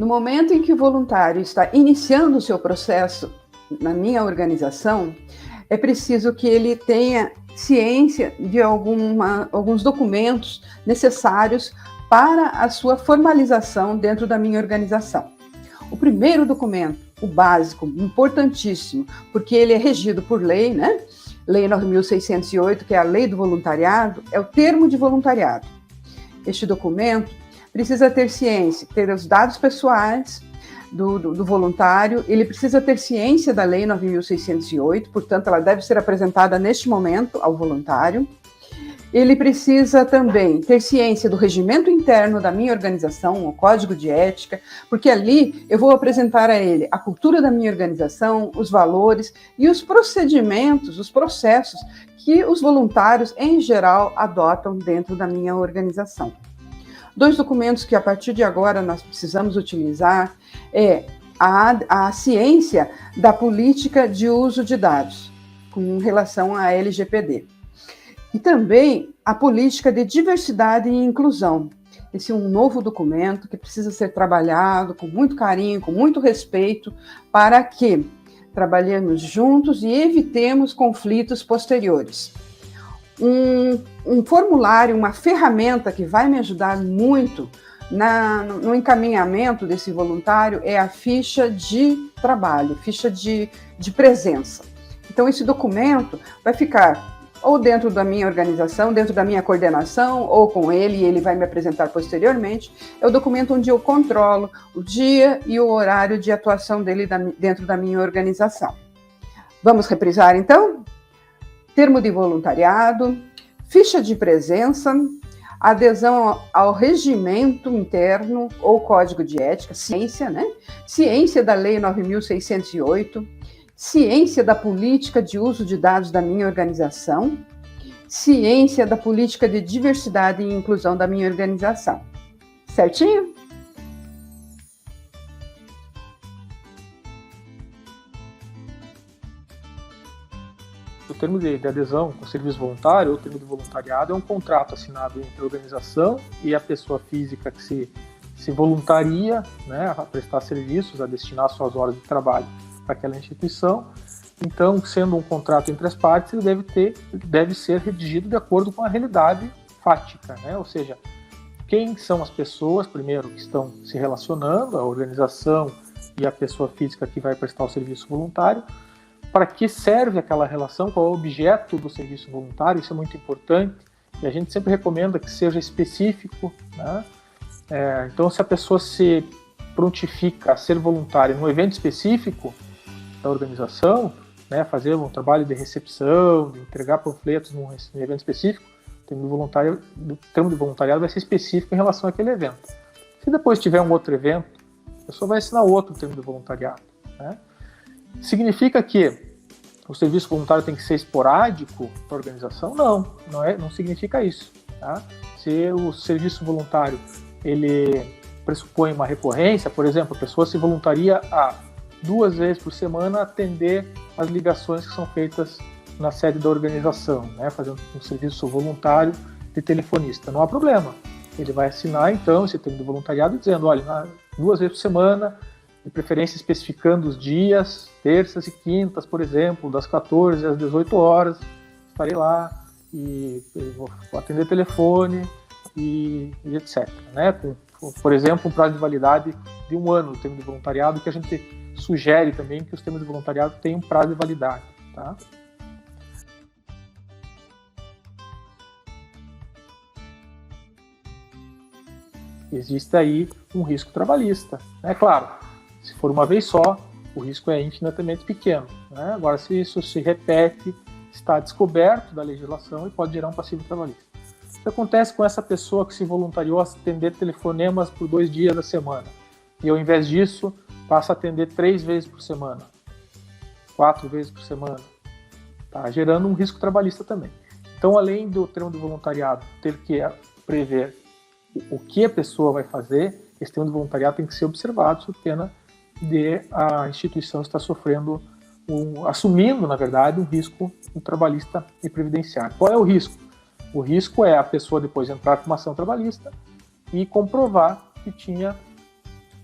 No momento em que o voluntário está iniciando o seu processo na minha organização, é preciso que ele tenha ciência de alguns documentos necessários para a sua formalização dentro da minha organização. O primeiro documento, o básico, importantíssimo, porque ele é regido por lei, né? Lei 9.608, que é a Lei do Voluntariado, é o termo de voluntariado. Este documento precisa ter ciência, ter os dados pessoais do voluntário, ele precisa ter ciência da Lei 9.608, portanto, ela deve ser apresentada neste momento ao voluntário. Ele precisa também ter ciência do regimento interno da minha organização, o código de ética, porque ali eu vou apresentar a ele a cultura da minha organização, os valores e os procedimentos, os processos que os voluntários, em geral, adotam dentro da minha organização. 2 documentos que, a partir de agora, nós precisamos utilizar é a ciência da política de uso de dados, com relação à LGPD. E também a política de diversidade e inclusão. Esse é um novo documento que precisa ser trabalhado com muito carinho, com muito respeito, para que trabalhemos juntos e evitemos conflitos posteriores. Um formulário, uma ferramenta que vai me ajudar muito no encaminhamento desse voluntário é a ficha de trabalho, ficha de presença. Então, esse documento vai ficar ou dentro da minha organização, dentro da minha coordenação, ou com ele, e ele vai me apresentar posteriormente. É o documento onde eu controlo o dia e o horário de atuação dele dentro da minha organização. Vamos reprisar, então? Termo de voluntariado, ficha de presença, adesão ao regimento interno ou código de ética, ciência, né? Ciência da Lei 9.608, ciência da política de uso de dados da minha organização, ciência da política de diversidade e inclusão da minha organização. Certinho? O termo de adesão com serviço voluntário, ou termo de voluntariado, é um contrato assinado entre a organização e a pessoa física que se voluntaria, né, a prestar serviços, a destinar suas horas de trabalho para aquela instituição. Então, sendo um contrato entre as partes, ele deve ser redigido de acordo com a realidade fática, né? Ou seja, quem são as pessoas, primeiro, que estão se relacionando, a organização e a pessoa física que vai prestar o serviço voluntário, para que serve aquela relação, qual é o objeto do serviço voluntário, isso é muito importante, e a gente sempre recomenda que seja específico, né? Então, se a pessoa se prontifica a ser voluntária num evento específico da organização, né, fazer um trabalho de recepção, de entregar panfletos num evento específico, o termo de voluntariado vai ser específico em relação àquele evento. Se depois tiver um outro evento, a pessoa vai assinar outro termo de voluntariado, né? Significa que o serviço voluntário tem que ser esporádico para a organização? Não significa isso, tá? Se o serviço voluntário ele pressupõe uma recorrência, por exemplo, a pessoa se voluntaria a 2 vezes por semana atender as ligações que são feitas na sede da organização, né, fazendo um serviço voluntário de telefonista. Não há problema. Ele vai assinar, então, esse termo de voluntariado dizendo, olha, 2 vezes por semana, de preferência especificando os dias, terças e quintas, por exemplo, das 14 às 18 horas, estarei lá e vou atender telefone e etc. Né? Por exemplo, um prazo de validade de 1 ano do termo de voluntariado, que a gente sugere também que os termos de voluntariado tenham prazo de validade. Tá? Existe aí um risco trabalhista. É claro, se for uma vez só, o risco é infinitamente pequeno, né? Agora, se isso se repete, está descoberto da legislação e pode gerar um passivo trabalhista. O que acontece com essa pessoa que se voluntariou a atender telefonemas por 2 dias da semana? E ao invés disso, passa a atender 3 vezes por semana, 4 vezes por semana. Tá gerando um risco trabalhista também. Então, além do termo de voluntariado ter que prever o que a pessoa vai fazer, esse termo de voluntariado tem que ser observado sob pena de a instituição estar assumindo, na verdade, um risco trabalhista e previdenciário. Qual é o risco? O risco é a pessoa depois entrar com uma ação trabalhista e comprovar que tinha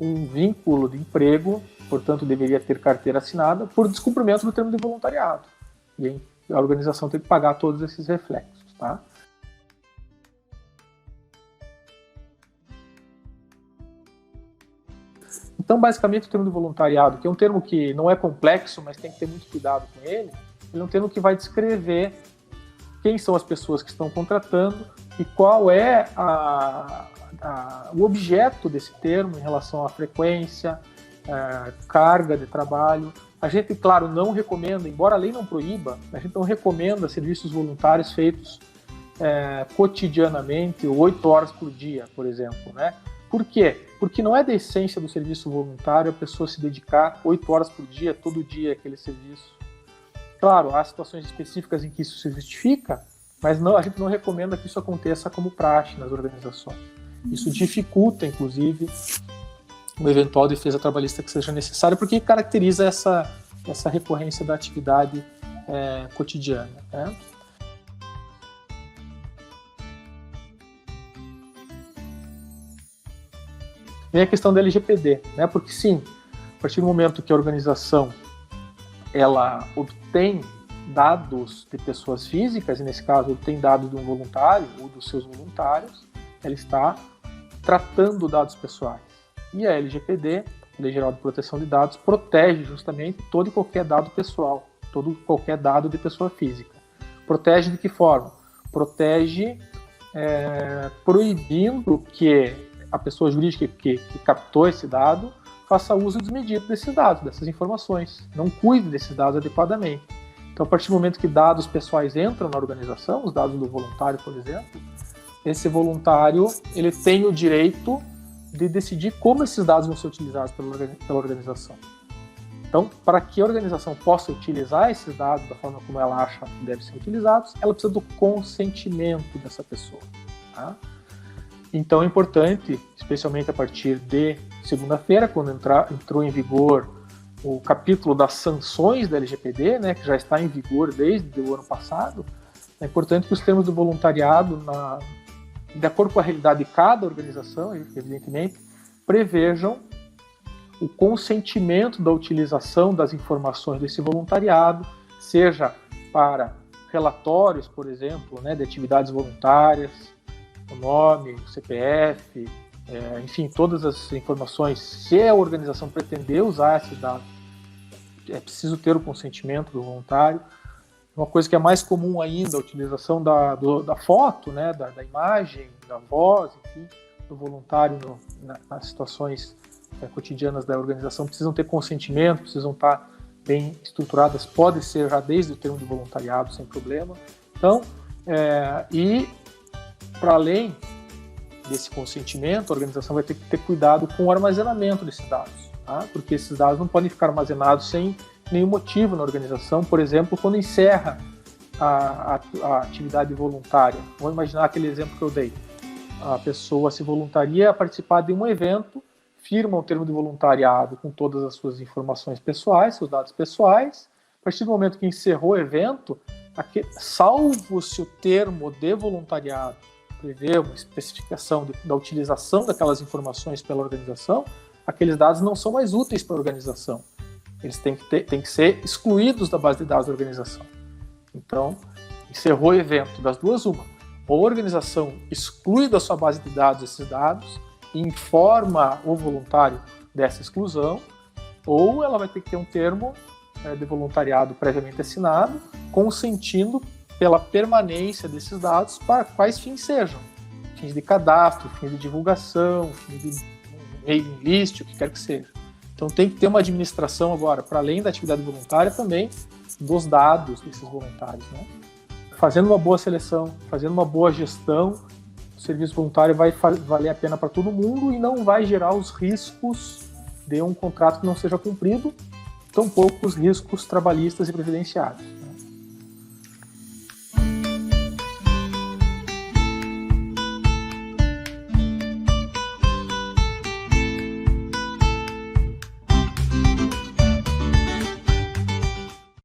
um vínculo de emprego, portanto deveria ter carteira assinada, por descumprimento do termo de voluntariado. E a organização tem que pagar todos esses reflexos, tá? Então, basicamente, o termo de voluntariado, que é um termo que não é complexo, mas tem que ter muito cuidado com ele é um termo que vai descrever quem são as pessoas que estão contratando e qual é o objeto desse termo em relação à frequência, carga de trabalho. A gente, claro, não recomenda, embora a lei não proíba, a gente não recomenda serviços voluntários feitos cotidianamente, 8 horas por dia, por exemplo, né? Por quê? Porque não é da essência do serviço voluntário a pessoa se dedicar 8 horas por dia, todo dia, àquele serviço. Claro, há situações específicas em que isso se justifica, mas a gente não recomenda que isso aconteça como praxe nas organizações. Isso dificulta, inclusive, uma eventual defesa trabalhista que seja necessária, porque caracteriza essa recorrência da atividade cotidiana, né? Vem a questão da LGPD, né? Porque sim, a partir do momento que a organização ela obtém dados de pessoas físicas, e nesse caso obtém dados de um voluntário ou dos seus voluntários, ela está tratando dados pessoais. E a LGPD, Lei Geral de Proteção de Dados, protege justamente todo e qualquer dado pessoal, todo e qualquer dado de pessoa física. Protege de que forma? Protege proibindo que a pessoa jurídica que captou esse dado faça uso desmedido desses dados, dessas informações, não cuide desses dados adequadamente. Então, a partir do momento que dados pessoais entram na organização, os dados do voluntário, por exemplo, esse voluntário ele tem o direito de decidir como esses dados vão ser utilizados pela organização. Então, para que a organização possa utilizar esses dados da forma como ela acha que devem ser utilizados, ela precisa do consentimento dessa pessoa, tá? Então é importante, especialmente a partir de segunda-feira, quando entrou em vigor o capítulo das sanções da LGPD, né, que já está em vigor desde o ano passado, é importante que os termos do voluntariado, de acordo com a realidade de cada organização, evidentemente, prevejam o consentimento da utilização das informações desse voluntariado, seja para relatórios, por exemplo, né, de atividades voluntárias, o nome, o CPF, enfim, todas as informações. Se a organização pretender usar esses dados, é preciso ter o consentimento do voluntário. Uma coisa que é mais comum ainda, a utilização da foto, né, da imagem, da voz, enfim, do voluntário nas situações cotidianas da organização, precisam ter consentimento, precisam estar bem estruturadas, pode ser já desde o termo de voluntariado, sem problema. Então, para além desse consentimento, a organização vai ter que ter cuidado com o armazenamento desses dados, tá? Porque esses dados não podem ficar armazenados sem nenhum motivo na organização. Por exemplo, quando encerra a atividade voluntária. Vamos imaginar aquele exemplo que eu dei. A pessoa se voluntaria a participar de um evento, firma um termo de voluntariado com todas as suas informações pessoais, seus dados pessoais. A partir do momento que encerrou o evento, salvo-se o termo de voluntariado prevê uma especificação da utilização daquelas informações pela organização, aqueles dados não são mais úteis para a organização. Eles têm que ser excluídos da base de dados da organização. Então, encerrou o evento, das duas uma. Ou a organização exclui da sua base de dados esses dados e informa o voluntário dessa exclusão, ou ela vai ter que ter um termo de voluntariado previamente assinado, consentindo pela permanência desses dados para quais fins sejam. Fins de cadastro, fins de divulgação, fins de mailing list, o que quer que seja. Então tem que ter uma administração agora, para além da atividade voluntária, também dos dados desses voluntários, né? Fazendo uma boa seleção, fazendo uma boa gestão, o serviço voluntário vai valer a pena para todo mundo e não vai gerar os riscos de um contrato que não seja cumprido, tampouco os riscos trabalhistas e previdenciários.